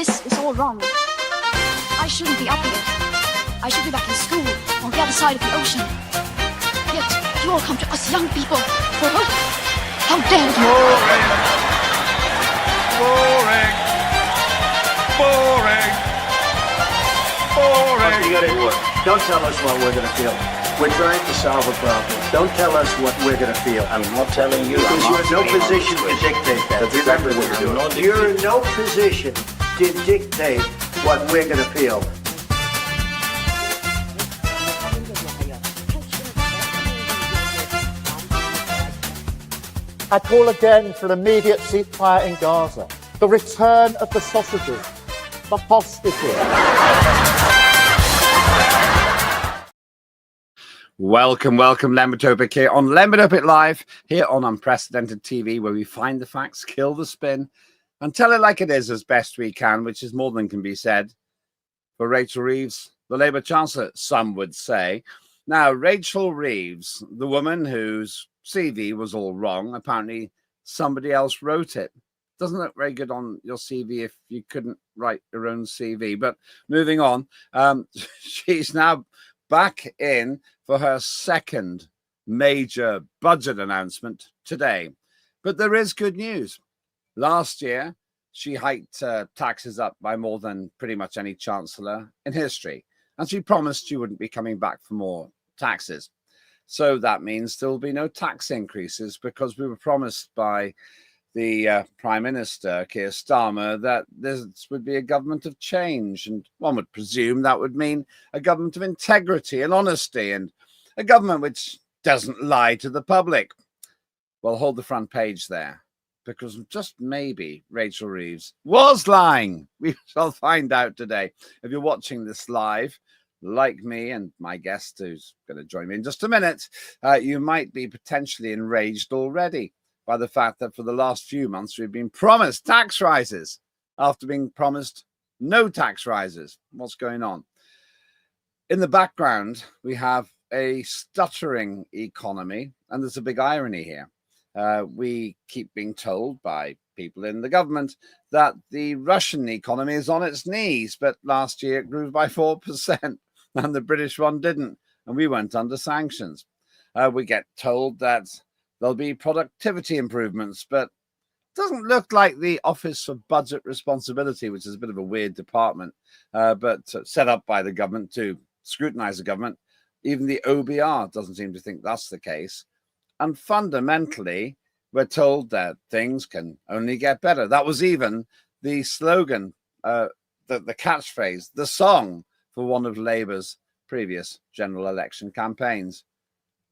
This is all wrong. I shouldn't be up here. I should be back in school on the other side of the ocean. Yet you all come to us young people for hope. How dare you! Boring. Boring. Boring. Okay, you got into it. Don't tell us what we're going to feel. We're trying to solve a problem. Don't tell us what we're going to feel. I'm not telling you. Because you're in no position to dictate that. That's exactly what you're doing. You're in no position to dictate what we're going to feel. I call again for an immediate ceasefire in Gaza, the return of the sausages, the hostages. Welcome, Lembit, Öpik here on Lembit, Öpik Live, here on Unprecedented TV, where we find the facts, kill the spin, and tell it like it is as best we can, which is more than can be said for Rachel Reeves, the Labour Chancellor, some would say. Now, Rachel Reeves, the woman whose CV was all wrong, apparently somebody else wrote it. Doesn't look very good on your CV if you couldn't write your own CV. But moving on, she's now back in for her second major budget announcement today. But there is good news. Last year, she hiked taxes up by more than pretty much any chancellor in history. And she promised she wouldn't be coming back for more taxes. So that means there will be no tax increases because we were promised by the Prime Minister, Keir Starmer, that this would be a government of change. And one would presume that would mean a government of integrity and honesty and a government which doesn't lie to the public. Well, hold the front page there, because just maybe Rachel Reeves was lying. We shall find out today. If you're watching this live, like me and my guest who's going to join me in just a minute, you might be potentially enraged already by the fact that for the last few months we've been promised tax rises after being promised no tax rises. What's going on? In the background, we have a stuttering economy, and there's a big irony here. We keep being told by people in the government that the Russian economy is on its knees, but last year it grew by 4%. And the British one didn't, and we went under sanctions. We get told that there'll be productivity improvements, but it doesn't look like the Office for Budget Responsibility, which is a bit of a weird department, but set up by the government to scrutinize the government. Even the OBR doesn't seem to think that's the case. And fundamentally, we're told that things can only get better. That was even the slogan, the catchphrase, the song for one of Labour's previous general election campaigns.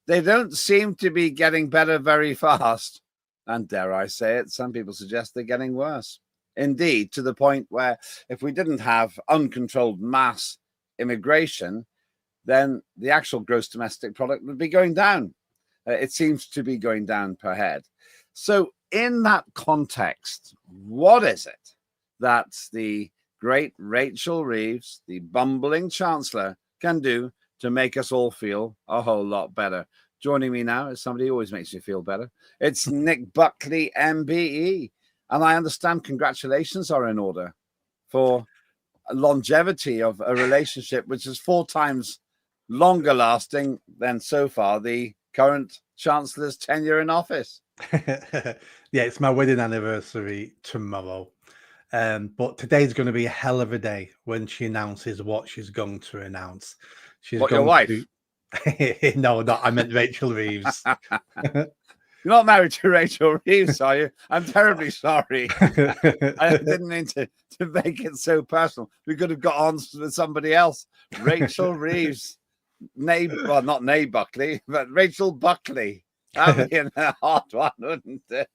They don't seem to be getting better very fast. And dare I say it, some people suggest they're getting worse. Indeed, to the point where if we didn't have uncontrolled mass immigration, then the actual gross domestic product would be going down. It seems to be going down per head. So in that context, what is it that the great Rachel Reeves, the bumbling Chancellor, can do to make us all feel a whole lot better? Joining me now is somebody who always makes me feel better. It's Nick Buckley, MBE. And I understand congratulations are in order for longevity of a relationship which is 4 times longer lasting than so far the current Chancellor's tenure in office. Yeah, it's my wedding anniversary tomorrow. But today's going to be a hell of a day when she announces what she's going to announce. She's What, going your wife? To... No, I meant Rachel Reeves. You're not married to Rachel Reeves, are you? I'm terribly sorry. I didn't mean to make it so personal. We could have got on with somebody else. Rachel Reeves. Well, not Nay Buckley, but Rachel Buckley. That would be a hard one, wouldn't it?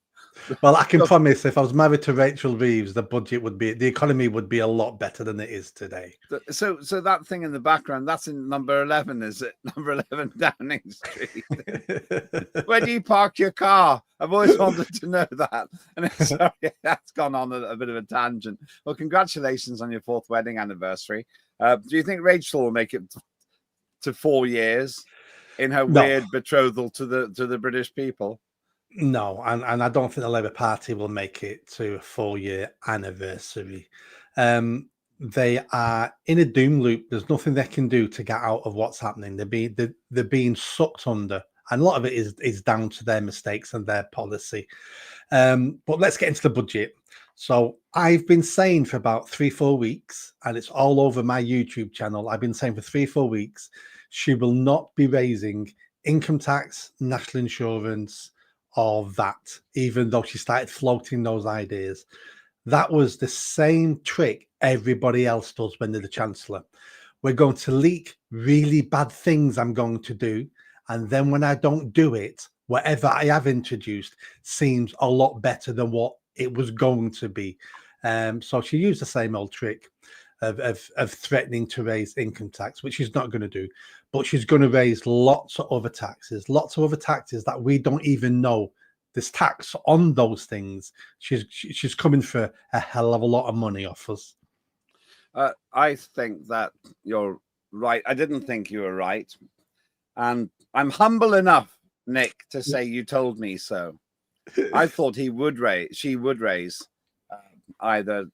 Well, I can promise if I was married to Rachel Reeves, the economy would be a lot better than it is today. So that thing in the background, that's in number 11, is it? Number 11 Downing Street. Where do you park your car? I've always wanted to know that. And sorry, that's gone on a bit of a tangent. Well, congratulations on your 4th wedding anniversary. Do you think Rachel will make it to 4 years in her weird betrothal to the British people? No, and I don't think the Labour Party will make it to a 4-year anniversary. They are in a doom loop. There's nothing they can do to get out of what's happening. They're being sucked under, and a lot of it is down to their mistakes and their policy. But let's get into the budget. So I've been saying for about 3-4 weeks, and it's all over my YouTube channel. I've been saying for 3-4 weeks, she will not be raising income tax, national insurance, or that, even though she started floating those ideas. That was the same trick everybody else does when they're the Chancellor. We're going to leak really bad things I'm going to do. And then when I don't do it, whatever I have introduced seems a lot better than what it was going to be. So she used the same old trick of threatening to raise income tax, which she's not going to do. But she's going to raise lots of other taxes that we don't even know. There's tax on those things. She's coming for a hell of a lot of money off us. I think that you're right. I didn't think you were right. And I'm humble enough, Nick, to say you told me so. I thought she would raise either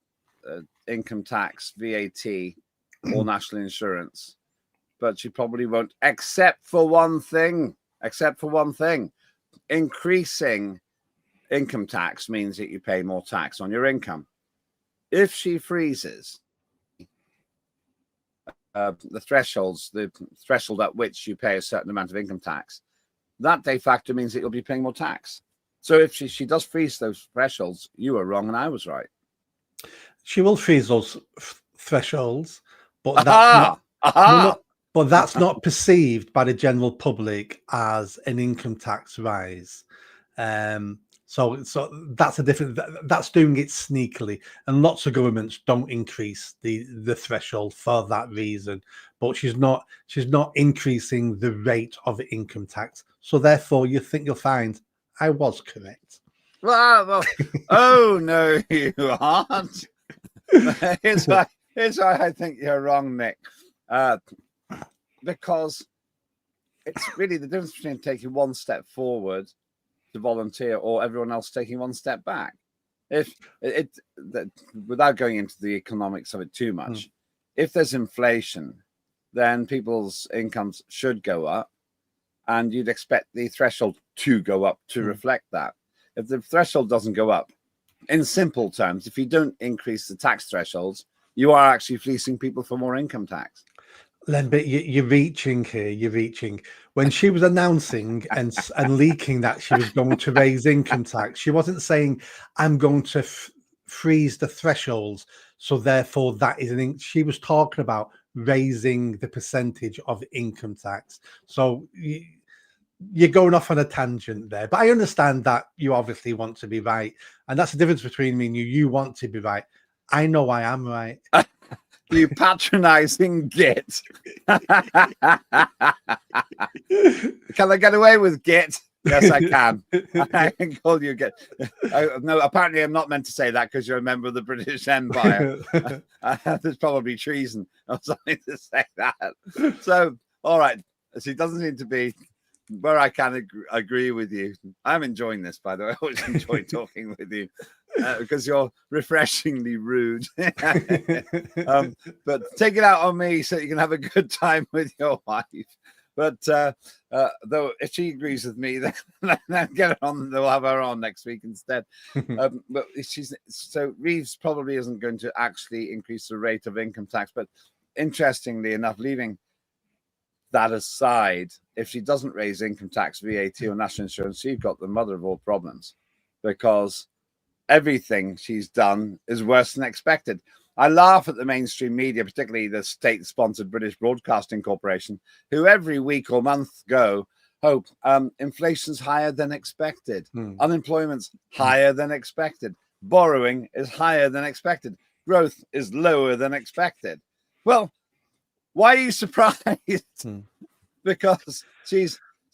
income tax, VAT, or national insurance. But she probably won't, except for one thing. Increasing income tax means that you pay more tax on your income. If she freezes the threshold at which you pay a certain amount of income tax, that de facto means that you'll be paying more tax. So if she does freeze those thresholds, you were wrong and I was right. She will freeze those thresholds, but that's not. But that's not perceived by the general public as an income tax rise. So that's a different. That's doing it sneakily, and lots of governments don't increase the threshold for that reason. But she's not increasing the rate of income tax. So therefore, you think you'll find I was correct. Well, oh no, you aren't. Here's why I think you're wrong, Nick. Because it's really the difference between taking one step forward to volunteer or everyone else taking one step back. If without going into the economics of it too much, if there's inflation, then people's incomes should go up, and you'd expect the threshold to go up to reflect that. If the threshold doesn't go up, in simple terms, if you don't increase the tax thresholds, you are actually fleecing people for more income tax. Lembit, you're reaching here. You're reaching. When she was announcing and leaking that she was going to raise income tax, she wasn't saying, I'm going to freeze the thresholds. So therefore, that is she was talking about raising the percentage of income tax. So you're going off on a tangent there. But I understand that you obviously want to be right. And that's the difference between me and you. You want to be right. I know I am right. You patronizing git. Can I get away with git? Yes, I can. I can call you git. No, apparently I'm not meant to say that because you're a member of the British Empire. There's probably treason or something to say that. So, all right. She doesn't seem to be where I can agree with you. I'm enjoying this, by the way. I always enjoy talking with you. Because you're refreshingly rude. But take it out on me so you can have a good time with your wife. But though if she agrees with me, then get her on. They'll have her on next week instead. But so Reeves probably isn't going to actually increase the rate of income tax. But interestingly enough, leaving that aside, if she doesn't raise income tax, VAT, or national insurance, you've got the mother of all problems, because everything she's done is worse than expected. I laugh at the mainstream media, particularly the state-sponsored British Broadcasting Corporation, who every week or month go, inflation's higher than expected. Unemployment's higher than expected. Borrowing is higher than expected. Growth is lower than expected. Well, why are you surprised? Because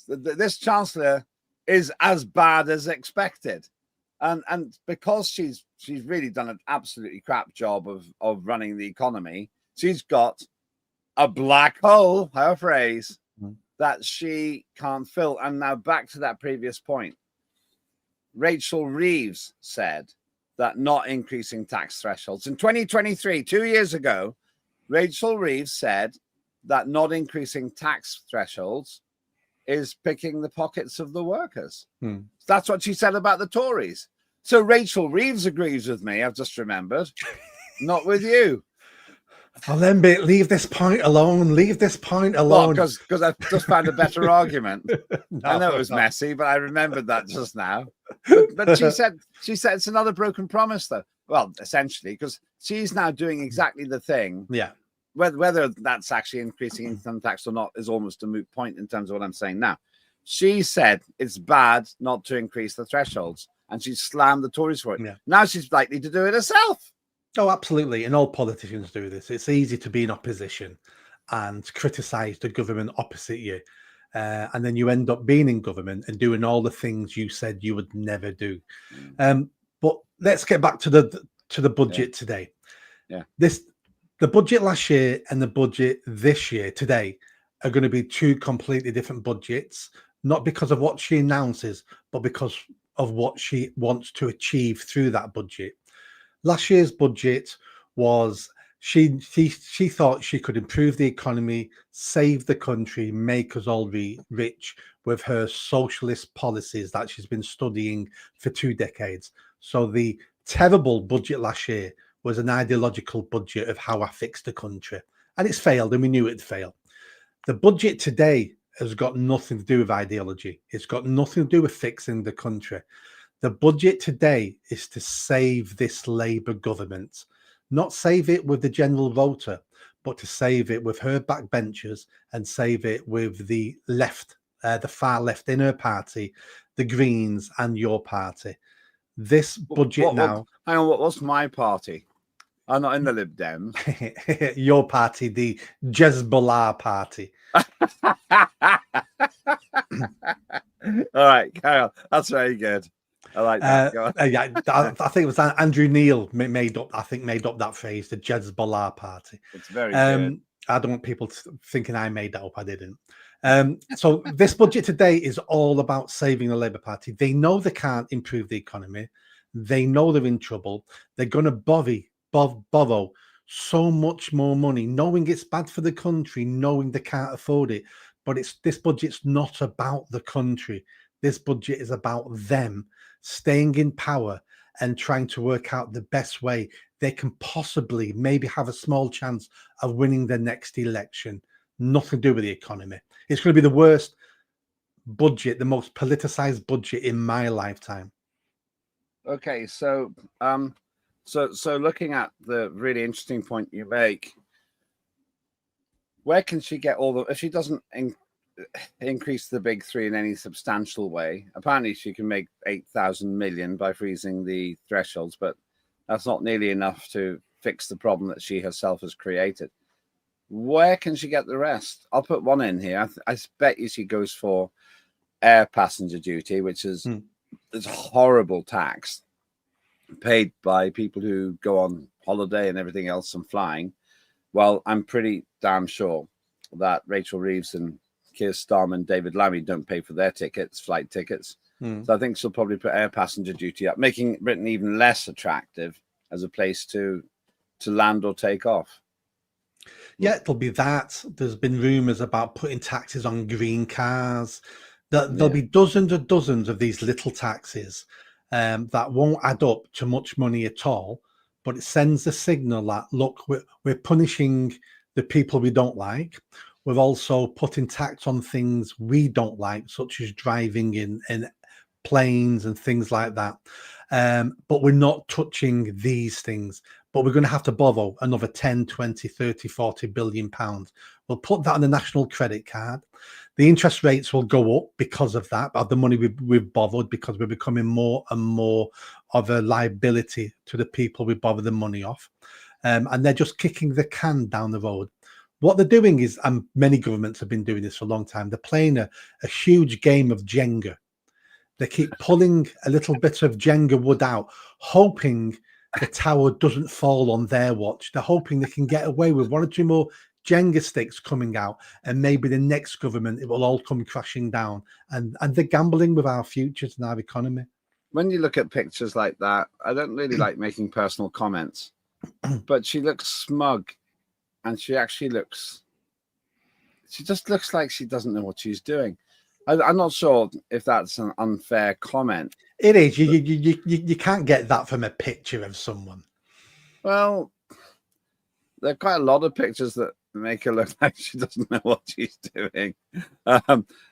this Chancellor is as bad as expected. And because she's really done an absolutely crap job of running the economy, she's got a black hole, her phrase, that she can't fill. And now back to that previous point. Rachel Reeves said that not increasing tax thresholds. In 2023, 2 years ago, Rachel Reeves said that not increasing tax thresholds is picking the pockets of the workers. That's what she said about the Tories. So Rachel Reeves agrees with me, I've just remembered, not with you. Oh, Lembit, leave this point alone. Leave this point alone. Because I've just found a better argument. No, I know it was no. messy, but I remembered that just now. But she said it's another broken promise, though. Well, essentially, because she's now doing exactly the thing. Yeah. Whether that's actually increasing income tax or not is almost a moot point in terms of what I'm saying now. She said it's bad not to increase the thresholds, and she slammed the Tories for it. Yeah. Now she's likely to do it herself. Oh, absolutely. And all politicians do this. It's easy to be in opposition and criticize the government opposite you. And then you end up being in government and doing all the things you said you would never do. But let's get back to the budget today. Yeah. The budget last year and the budget this year today are going to be two completely different budgets, not because of what she announces, but because of what she wants to achieve through that budget. Last year's budget was she thought she could improve the economy, save the country, make us all rich with her socialist policies that she's been studying for 2 decades. So the terrible budget last year was an ideological budget of how I fix the country. And it's failed, and we knew it'd fail. The budget today has got nothing to do with ideology. It's got nothing to do with fixing the country. The budget today is to save this Labour government, not save it with the general voter, but to save it with her backbenchers and save it with the left, the far left in her party, the Greens and your party. This budget Hang on, what's my party? I'm not in the Lib Dems. Your party, the Hezbollah party. All right, carry on. That's very good. I like that. Yeah, I think it was Andrew Neil made up that phrase, the Hezbollah party. It's very good. I don't want people thinking I made that up. I didn't. So this budget today is all about saving the Labour Party. They know they can't improve the economy. They know they're in trouble. They're going to borrow so much more money, knowing it's bad for the country, knowing they can't afford it. But this budget's not about the country. This budget is about them staying in power and trying to work out the best way they can possibly maybe have a small chance of winning the next election. Nothing to do with the economy. It's going to be the worst budget, the most politicized budget in my lifetime. Okay, so looking at the really interesting point you make, where can she get all the, if she doesn't increase the big three in any substantial way? Apparently she can make 8,000 million by freezing the thresholds, but that's not nearly enough to fix the problem that she herself has created. Where can she get the rest? I'll put one in here. I bet you she goes for air passenger duty, which is it's horrible tax paid by people who go on holiday and everything else and flying. Well, I'm pretty damn sure that Rachel Reeves and Keir Starmer and David Lammy don't pay for their tickets, flight tickets. So I think she'll probably put air passenger duty up, making Britain even less attractive as a place to land or take off. Yeah, it'll be that. There's been rumours about putting taxes on green cars. There'll be dozens and dozens of these little taxes that won't add up to much money at all. But it sends a signal that, look, we're punishing the people we don't like. We're also putting tax on things we don't like, such as driving in planes and things like that. But we're not touching these things. But we're going to have to borrow another 10, 20, 30, 40 billion pounds. We'll put that on the national credit card. The interest rates will go up because of that, of the money we've borrowed, because we're becoming more and more of a liability to the people we borrow the money off. And they're just kicking the can down the road. What they're doing is, and many governments have been doing this for a long time, they're playing a huge game of Jenga. They keep pulling a little bit of Jenga wood out, hoping the tower doesn't fall on their watch. They're hoping they can get away with one or two more Jenga sticks coming out, and maybe the next government, it will all come crashing down. And they're gambling with our futures and our economy. when you look at pictures like that, I don't really like making personal comments, but she looks smug, and she just looks like she doesn't know what she's doing. I'm not sure if that's an unfair comment. It is. You can't get that from a picture of someone. Well, there are quite a lot of pictures that make her look like she doesn't know what she's doing. I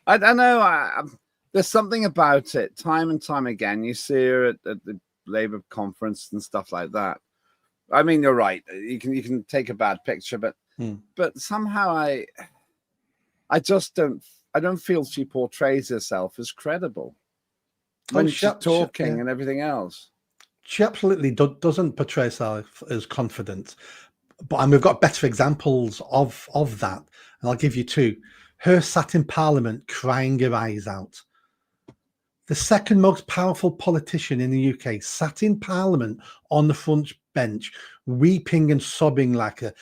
don't know. There's something about it. Time and time again, you see her at the Labour conference and stuff like that. I mean, you're right. You can take a bad picture, but somehow I just don't. I don't feel she portrays herself as credible when she's talking and everything else. She absolutely doesn't portray herself as confident. And we've got better examples of that. And I'll give you two. Her sat in Parliament crying her eyes out. The second most powerful politician in the UK sat in Parliament on the front bench, weeping and sobbing like a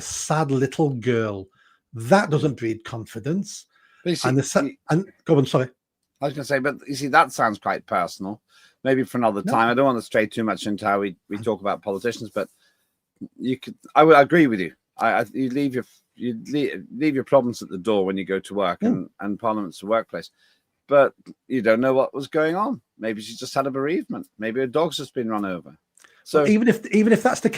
sad little girl. That doesn't breed confidence. See, and go on, sorry. I was going to say, but you see, that sounds quite personal. Maybe for another time. I don't want to stray too much into how we talk about politicians, but I would agree with you. You leave your problems at the door when you go to work, and Parliament's a workplace. But you don't know what was going on. Maybe she just had a bereavement. Maybe her dog's just been run over. So well, even if that's the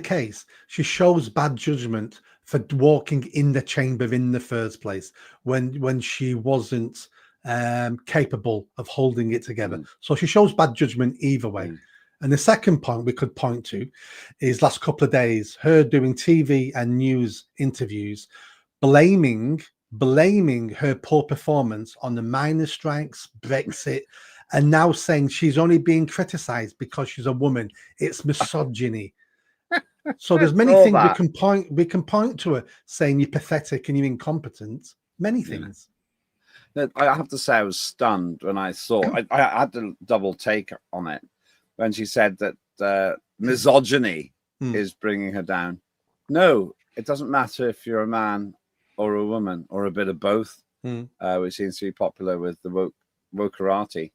case, she shows bad judgment for walking in the chamber in the first place when she wasn't capable of holding it together. So she shows bad judgment either way. And the second point we could point to is last couple of days, her doing TV and news interviews, blaming her poor performance on the miners' strikes, Brexit, and now saying she's only being criticised because she's a woman. It's misogyny. So there's many things we can point to her saying you're pathetic and you're incompetent. Many things. I have to say I was stunned when I saw. I had to double take on it when she said that misogyny is bringing her down. No, it doesn't matter if you're a man or a woman or a bit of both, which seems to be popular with the wokerati.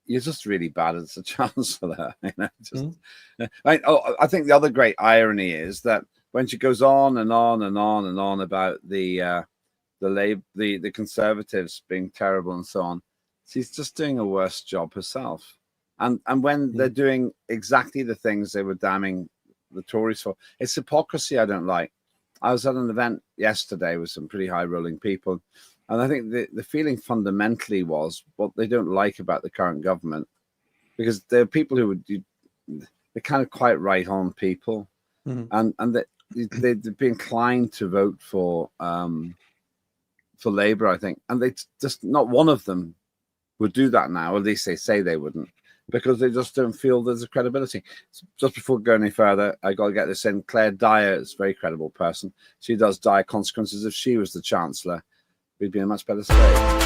You're just really bad as a chancellor. I think the other great irony is that when she goes on and on and on and on about the Conservatives being terrible and so on, she's just doing a worse job herself. And when they're doing exactly the things they were damning the Tories for, it's hypocrisy I don't like. I was at an event yesterday with some pretty high-rolling people, and I think the feeling fundamentally was what they don't like about the current government, because there are people who they're kind of quite right-on people, and they'd be inclined to vote for Labour, I think, and they just not one of them would do that now, or at least they say they wouldn't, because they just don't feel there's a credibility. Just before going any further, I got to get this in. Claire Dyer is a very credible person. She does dire consequences. If she was the Chancellor, we'd be in a much better state.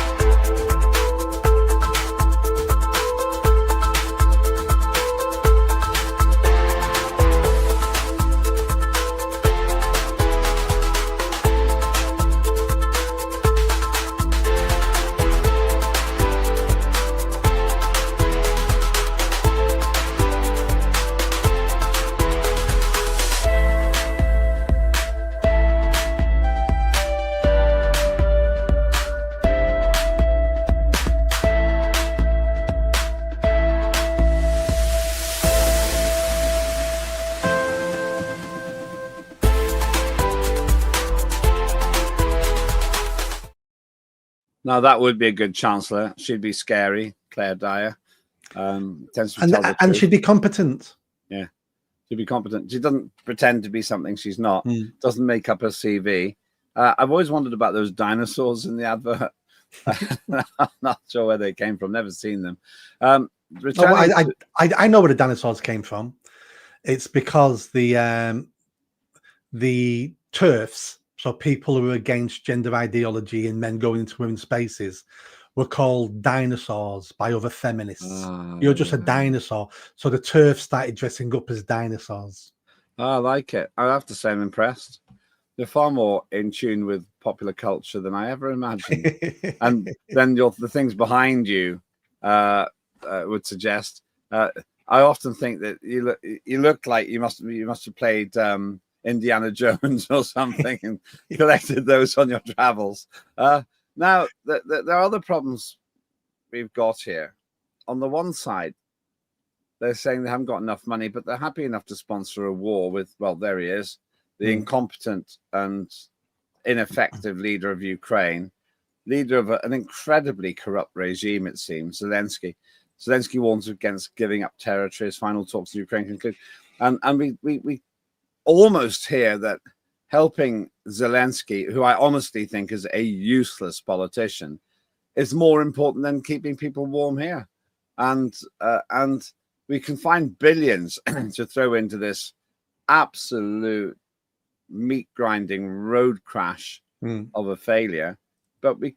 Now that would be a good Chancellor. She'd be scary, Claire Dyer. And she'd be competent. Yeah, she'd be competent. She doesn't pretend to be something she's not. Doesn't make up her CV. I've always wondered about those dinosaurs in the advert. I'm not sure where they came from. Never seen them. I know where the dinosaurs came from. It's because the TERFs, so people who are against gender ideology and men going into women's spaces, were called dinosaurs by other feminists. You're just a dinosaur. So the TERFs started dressing up as dinosaurs. I like it. I have to say I'm impressed. They're far more in tune with popular culture than I ever imagined. And then the things behind you would suggest. I often think that you look like you must have played Indiana Jones or something and collected those on your travels. Now, there are other problems we've got here. On the one side, they're saying they haven't got enough money, but they're happy enough to sponsor a war with, well, there he is, the incompetent and ineffective leader of Ukraine, leader of an incredibly corrupt regime, it seems, Zelensky. Zelensky warns against giving up territory as final talks in Ukraine conclude. And we almost hear that helping Zelensky, who I honestly think is a useless politician, is more important than keeping people warm here. And we can find billions to throw into this absolute meat grinding road crash of a failure, but we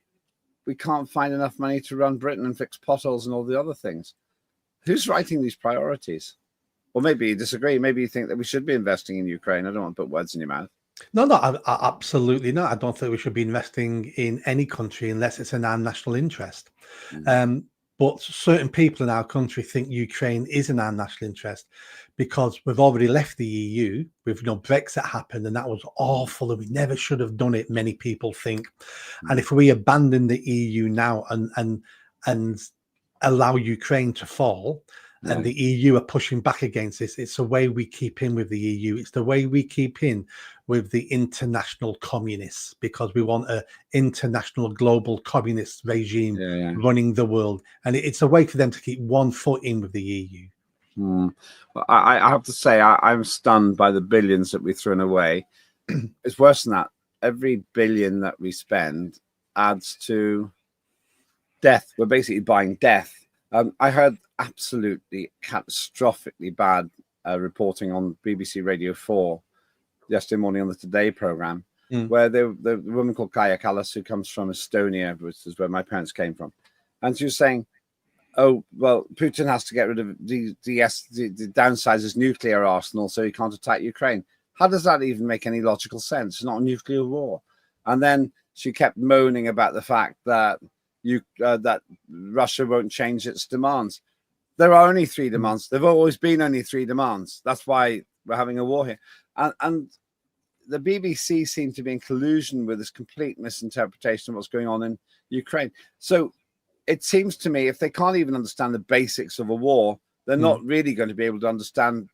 can't find enough money to run Britain and fix potholes and all the other things. Who's writing these priorities? Well, maybe you disagree. Maybe you think that we should be investing in Ukraine. I don't want to put words in your mouth. No, I absolutely not. I don't think we should be investing in any country unless it's in our national interest. But certain people in our country think Ukraine is in our national interest because we've already left the EU. We've Brexit happened, and that was awful, and we never should have done it. Many people think, and if we abandon the EU now and allow Ukraine to fall, and the EU are pushing back against this, it's the way we keep in with the EU. It's the way we keep in with the international communists, because we want an international global communist regime running the world. And it's a way for them to keep one foot in with the EU. Well, I have to say, I'm stunned by the billions that we've thrown away. It's worse than that. Every billion that we spend adds to death. We're basically buying death. I heard absolutely catastrophically bad reporting on BBC Radio 4 yesterday morning on the Today programme, where the woman called Kaya Kallas, who comes from Estonia, which is where my parents came from, and she was saying, oh, well, Putin has to get rid of the downsize his nuclear arsenal so he can't attack Ukraine. How does that even make any logical sense? It's not a nuclear war. And then she kept moaning about the fact that that Russia won't change its demands. There are only three demands. There've always been only three demands. That's why we're having a war here. And the BBC seem to be in collusion with this complete misinterpretation of what's going on in Ukraine. So it seems to me, if they can't even understand the basics of a war, they're not really going to be able to understand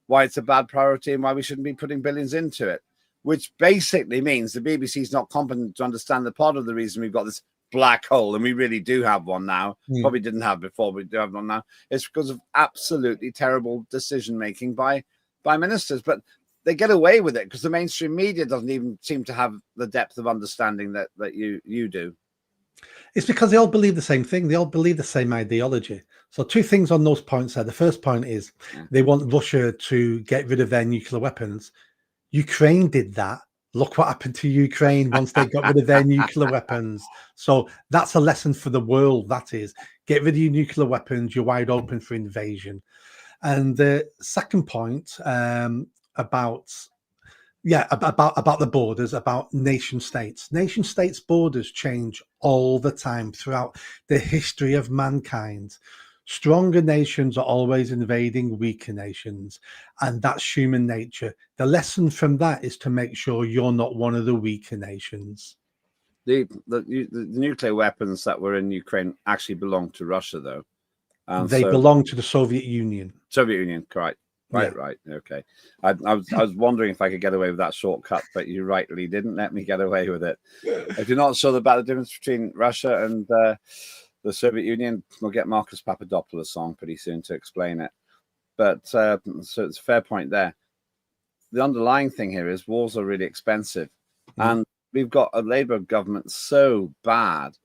why it's a bad priority and why we shouldn't be putting billions into it, which basically means the BBC is not competent to understand the part of the reason we've got this black hole, and we really do have one now. Probably didn't have before, but we do have one now. It's because of absolutely terrible decision making by ministers. But they get away with it because the mainstream media doesn't even seem to have the depth of understanding that you do. It's because they all believe the same thing. They all believe the same ideology. So two things on those points there. The first point is they want Russia to get rid of their nuclear weapons. Ukraine did that. Look what happened to Ukraine once they got rid of their nuclear weapons. So that's a lesson for the world. That is, get rid of your nuclear weapons. You're wide open for invasion. And the second point about the borders, about nation states. Nation states' borders change all the time throughout the history of mankind. Stronger nations are always invading weaker nations, and that's human nature. The lesson from that is to make sure you're not one of the weaker nations. The nuclear weapons that were in Ukraine actually belong to Russia, though. They belong to the Soviet Union. Soviet Union, correct. Right. Okay. I was wondering if I could get away with that shortcut, but you rightly didn't let me get away with it. If you're not sure about the difference between Russia and the Soviet Union, we'll get Marcus Papadopoulos on pretty soon to explain it. But so it's a fair point there. The underlying thing here is wars are really expensive. And we've got a Labour government so bad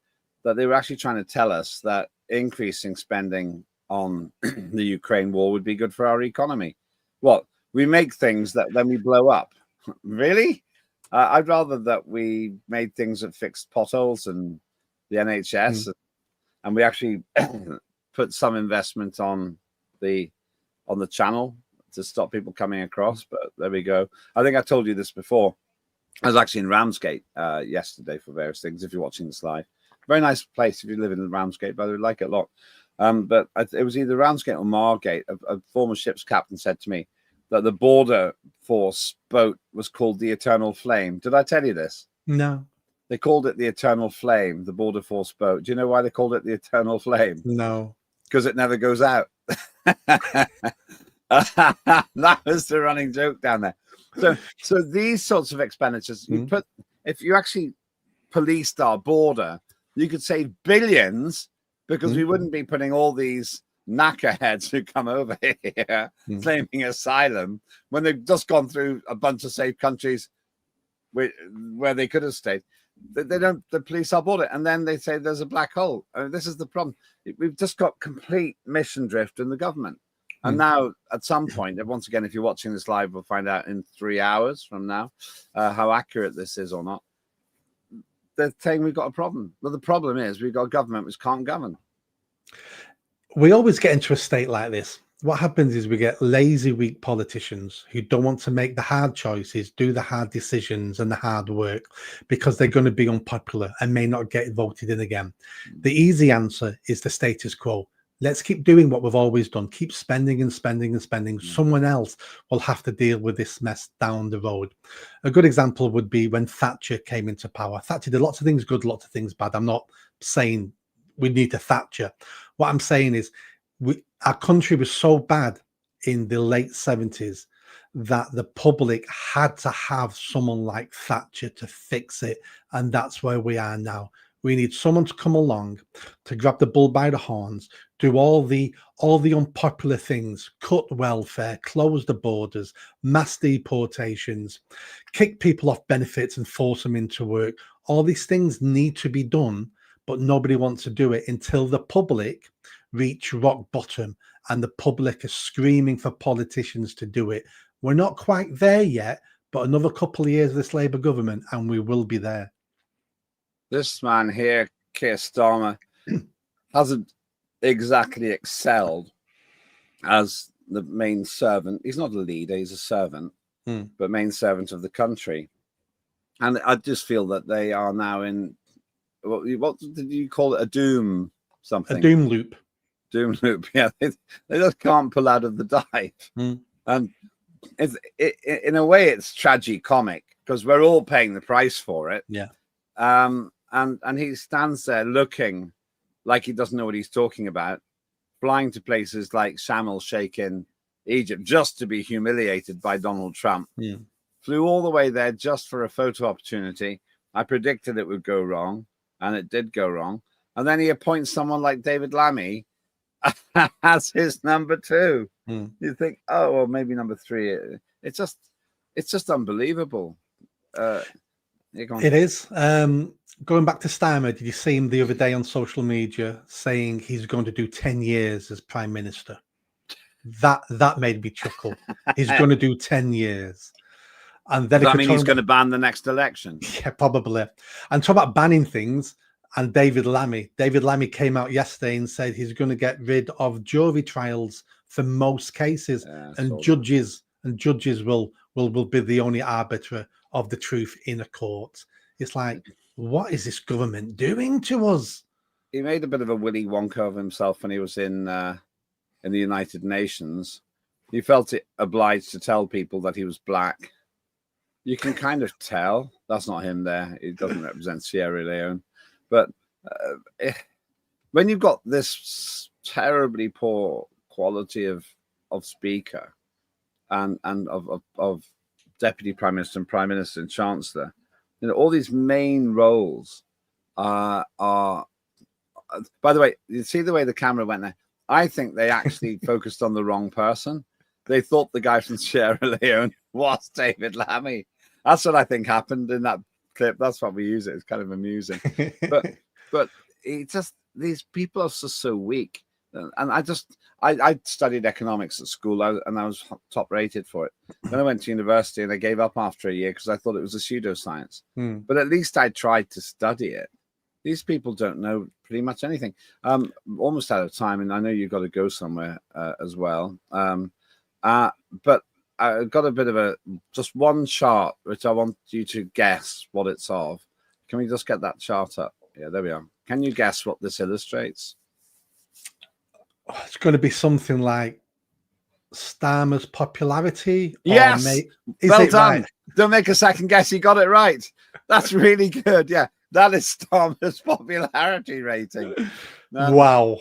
that they were actually trying to tell us that increasing spending on the Ukraine war would be good for our economy. What? We make things that then we blow up. Really? I'd rather that we made things that fixed potholes and the NHS and we actually put some investment on the channel to stop people coming across. But there we go. I think I told you this before. I was actually in Ramsgate yesterday for various things. If you're watching this live, very nice place if you live in Ramsgate, but I would like it a lot. But it was either Ramsgate or Margate. A former ship's captain said to me that the border force boat was called the Eternal Flame. Did I tell you this? No, They called it the Eternal Flame, the border force boat. Do you know why they called it the Eternal Flame? no. Because it never goes out. That was the running joke down there. So these sorts of expenditures, if you actually policed our border, you could save billions, because we wouldn't be putting all these knackerheads who come over here claiming asylum when they've just gone through a bunch of safe countries where they could have stayed. They don't police our border, and then they say there's a black hole. I mean, this is the problem. We've just got complete mission drift in the government. And now, at some point, once again, if you're watching this live, we'll find out in 3 hours from now how accurate this is or not. They're saying we've got a problem. Well, the problem is we've got a government which can't govern. We always get into a state like this. What happens is we get lazy, weak politicians who don't want to make the hard choices, do the hard decisions and the hard work, because they're going to be unpopular and may not get voted in again. The easy answer is the status quo. Let's keep doing what we've always done. Keep spending and spending and spending. Someone else will have to deal with this mess down the road. A good example would be when Thatcher came into power. Thatcher did lots of things good, lots of things bad. I'm not saying we need a Thatcher. What I'm saying is our country was so bad in the late 70s that the public had to have someone like Thatcher to fix it. And that's where we are now. We need someone to come along to grab the bull by the horns, do all the unpopular things, cut welfare, close the borders, mass deportations, kick people off benefits and force them into work. All these things need to be done, but nobody wants to do it until the public reach rock bottom and the public are screaming for politicians to do it. We're not quite there yet, but another couple of years of this Labour government and we will be there. This man here, Keir Starmer, hasn't exactly excelled as the main servant. He's not a leader, he's a servant, but main servant of the country. And I just feel that they are now in, what did you call it? A doom something? A doom loop. Doom loop, yeah. They just can't pull out of the dive. And in a way, it's tragicomic because we're all paying the price for it. Yeah. And he stands there looking like he doesn't know what he's talking about, flying to places like Sharm el-Sheikh in Egypt just to be humiliated by Donald Trump. Flew all the way there just for a photo opportunity. I predicted it would go wrong, and it did go wrong. And then he appoints someone like David Lammy as his number 2. You think, oh, well, maybe number 3. It's just unbelievable. It is. Going back to Starmer, did you see him the other day on social media saying he's going to do 10 years as Prime Minister? That made me chuckle. He's going to do 10 years. And then does that mean he's going to ban the next election? Yeah, probably. And talk about banning things. And David Lammy came out yesterday and said he's going to get rid of jury trials for most cases, and judges will be the only arbiter of the truth in a court. It's like, what is this government doing to us? He made a bit of a Willy Wonka of himself when he was in the United Nations. He felt it obliged to tell people that he was black. You can kind of tell that's not him there. He doesn't represent Sierra Leone. But when you've got this terribly poor quality of speaker and of deputy prime minister and prime minister and chancellor, you know, all these main roles are. By the way, you see the way the camera went there. I think they actually focused on the wrong person. They thought the guy from Sierra Leone was David Lammy. That's what I think happened in that clip. That's why we use it. It's kind of amusing. But it just, these people are so weak. And I studied economics at school, and I was top rated for it. Then I went to university and I gave up after a year because I thought it was a pseudoscience. But at least I tried to study it. These people don't know pretty much anything. Almost out of time, and I know you've got to go somewhere as well. But I've got a bit of just one chart, which I want you to guess what it's of. Can we just get that chart up? Yeah, there we are. Can you guess what this illustrates? It's going to be something like Starmer's popularity. Yes, Is well it done. right? Don't make a second guess. You got it right. That's really good. Yeah, that is Starmer's popularity rating. Wow.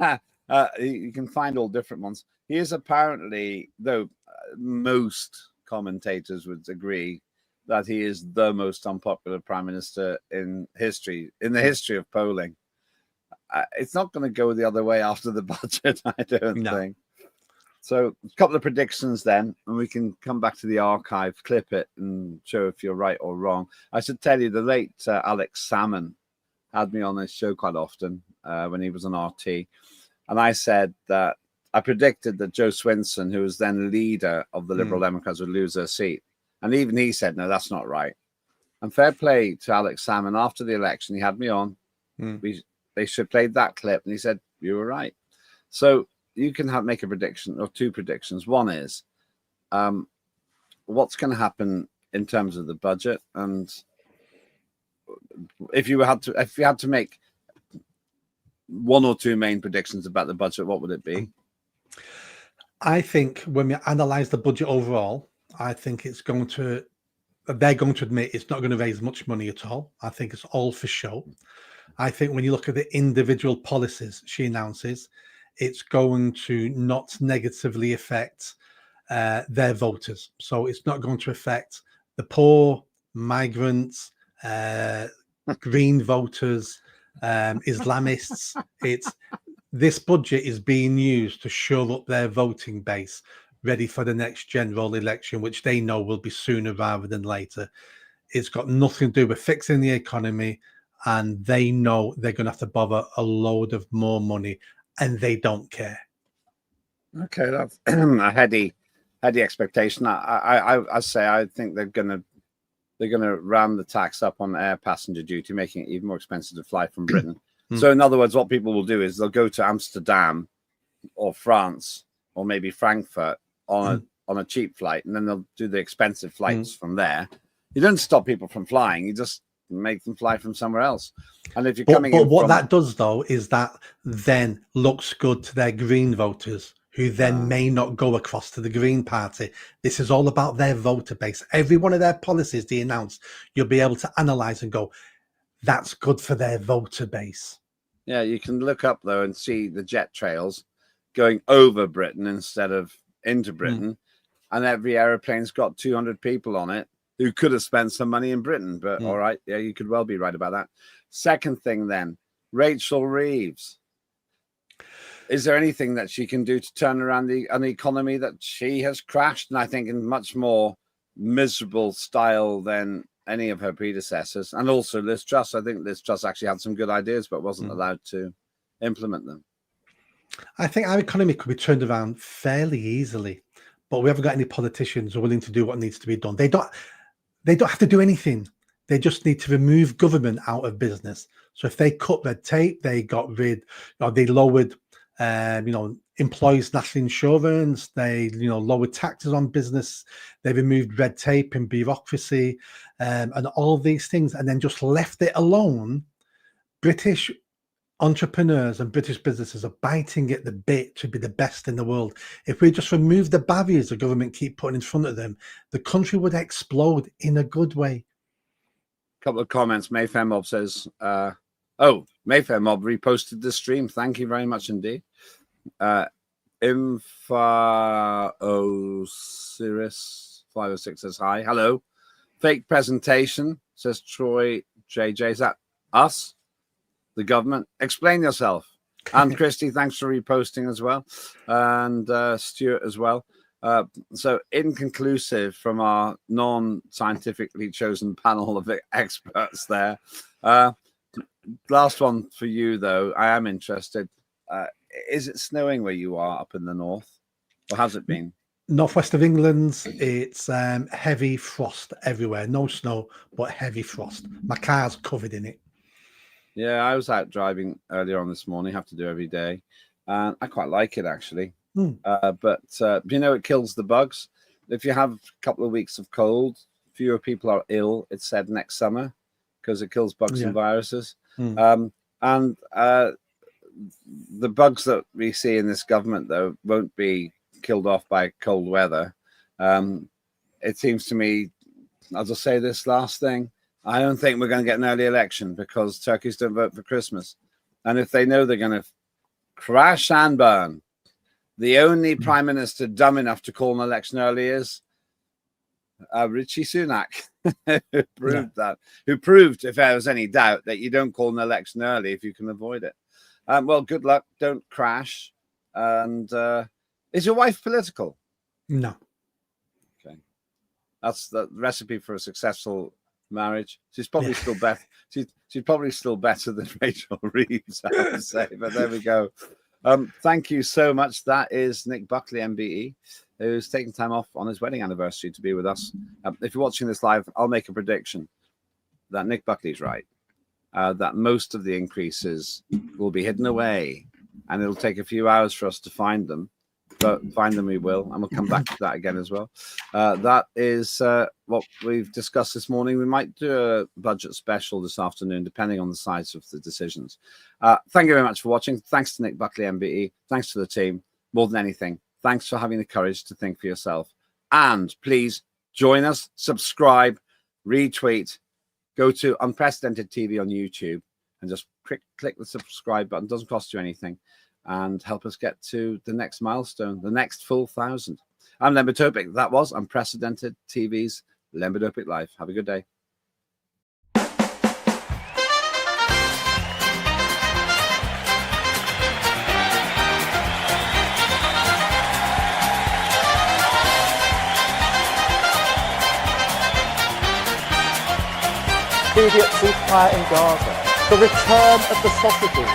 You can find all different ones. He is apparently, though most commentators would agree, that he is the most unpopular prime minister in history, in the history of polling. It's not going to go the other way after the budget, I don't think. So a couple of predictions then, and we can come back to the archive, clip it, and show if you're right or wrong. I should tell you, the late Alex Salmon had me on his show quite often when he was on RT. And I said that I predicted that Joe Swinson, who was then leader of the Liberal Democrats, would lose her seat. And even he said, no, that's not right. And fair play to Alex Salmon. After the election, he had me on. They should play that clip. And he said, you were right. So you can make a prediction or two predictions. One is what's going to happen in terms of the budget. And if you had to make one or two main predictions about the budget, what would it be? I think when we analyze the budget overall, I think they're going to admit it's not going to raise much money at all. I think it's all for show. I think when you look at the individual policies she announces, it's going to not negatively affect their voters. So it's not going to affect the poor, migrants, Green voters, Islamists. This budget is being used to shore up their voting base, ready for the next general election, which they know will be sooner rather than later. It's got nothing to do with fixing the economy, and they know they're going to have to bother a load of more money, and they don't care. Okay, that's a heady expectation. I say I think they're going to ram the tax up on air passenger duty, making it even more expensive to fly from Britain. So in other words, what people will do is they'll go to Amsterdam or France or maybe Frankfurt on a cheap flight, and then they'll do the expensive flights from there. You don't stop people from flying; you just make them fly from somewhere else. And if you're coming in, what that does though is that then looks good to their Green voters, who then may not go across to the Green Party. This is all about their voter base. Every one of their policies they announce, you'll be able to analyze and go, that's good for their voter base. Yeah, you can look up though and see the jet trails going over Britain instead of into Britain, and every aeroplane's got 200 people on it who could have spent some money in Britain. But all right, yeah, you could well be right about that. Second thing then, Rachel Reeves. Is there anything that she can do to turn around an economy that she has crashed, and I think in much more miserable style than any of her predecessors? And also Liz Truss. I think Liz Truss actually had some good ideas, but wasn't allowed to implement them. I think our economy could be turned around fairly easily, but we haven't got any politicians who are willing to do what needs to be done. They don't have to do anything. They just need to remove government out of business. So if they cut red tape, they got rid, or they lowered, employees' national insurance, they, lowered taxes on business, they removed red tape and bureaucracy, and all these things, and then just left it alone. British entrepreneurs and British businesses are biting at the bit to be the best in the world. If we just remove the barriers the government keep putting in front of them, the country would explode in a good way. Couple of comments. Mayfair Mob says, Mayfair Mob reposted the stream. Thank you very much indeed. Info Osiris 506 says hi. Hello. Fake presentation, says Troy JJ. Is that us? The government? Explain yourself. And Christy, thanks for reposting as well. And Stuart as well. So inconclusive from our non-scientifically chosen panel of experts there. Last one for you, though. I am interested. Is it snowing where you are up in the north? Or has it been? Northwest of England, it's heavy frost everywhere. No snow, but heavy frost. My car's covered in it. Yeah, I was out driving earlier on this morning. Have to do every day. And I quite like it, actually. But it kills the bugs. If you have a couple of weeks of cold, fewer people are ill, it's said, next summer, because it kills bugs and viruses. the bugs that we see in this government, though, won't be killed off by cold weather. It seems to me, I'll just say this last thing, I don't think we're going to get an early election because turkeys don't vote for Christmas. And if they know they're going to crash and burn, the only prime minister dumb enough to call an election early is Richie Sunak, who proved, if there was any doubt, that you don't call an election early if you can avoid it. Well, good luck. Don't crash. And is your wife political? No. Okay. That's the recipe for a successful marriage. She's probably still better. She's probably still better than Rachel Reeves, I have to say. But there we go. Thank you so much. That is Nick Buckley, MBE, who's taking time off on his wedding anniversary to be with us. If you're watching this live, I'll make a prediction that Nick Buckley's right. That most of the increases will be hidden away, and it'll take a few hours for us to find them. But find them we will, and we'll come back to that again as well. That is what we've discussed this morning. We might do a budget special this afternoon, depending on the size of the decisions. Thank you very much for watching. Thanks to Nick Buckley, MBE. Thanks to the team. More than anything, thanks for having the courage to think for yourself. And please join us, subscribe, retweet, go to Unprecedented TV on YouTube, and just click the subscribe button. It doesn't cost you anything. And help us get to the next milestone, the next full 1,000. I'm Lembit Öpik. That was Unprecedented TV's Lembit Öpik Live. Have a good day. Immediate ceasefire in Gaza. The return of the sausages.